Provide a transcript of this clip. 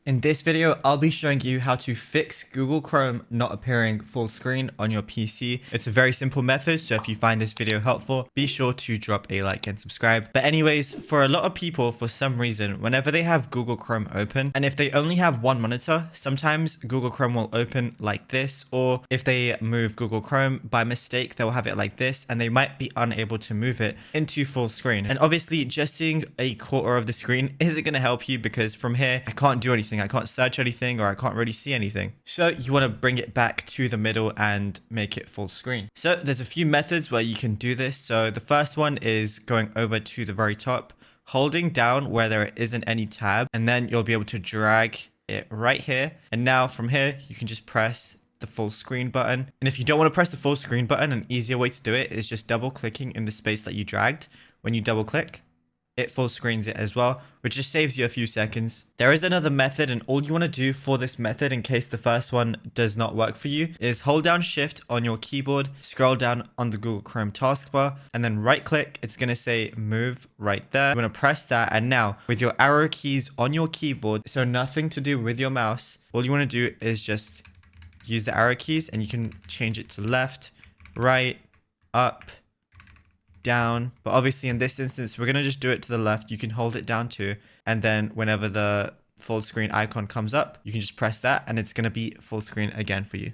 In this video, I'll be showing you how to fix Google Chrome not appearing full screen on your PC. It's a very simple method, so if you find this video helpful, be sure to drop a like and subscribe. But anyways, for a lot of people, for some reason, whenever they have Google Chrome open, and if they only have one monitor, sometimes Google Chrome will open like this, or if they move Google Chrome by mistake, they'll have it like this, and they might be unable to move it into full screen. And obviously, just seeing a quarter of the screen isn't going to help you because from here, I can't do anything. I can't search anything or I can't really see anything. So you want to bring it back to the middle and make it full screen. So there's a few methods where you can do this. So the first one is going over to the very top, holding down where there isn't any tab, and then you'll be able to drag it right here. And now from here, you can just press the full screen button. And if you don't want to press the full screen button, an easier way to do it is just double clicking in the space that you dragged. When you double click, it full screens it as well, which just saves you a few seconds. There is another method, and all you want to do for this method, in case the first one does not work for you, is hold down shift on your keyboard, scroll down on the Google Chrome taskbar, and then right click. It's going to say move right there. You want to press that, and now with your arrow keys on your keyboard, so nothing to do with your mouse, all you want to do is just use the arrow keys, and you can change it to left, right, up, down. But obviously in this instance, we're going to just do it to the left. You can hold it down too. And then whenever the full screen icon comes up, you can just press that and it's going to be full screen again for you.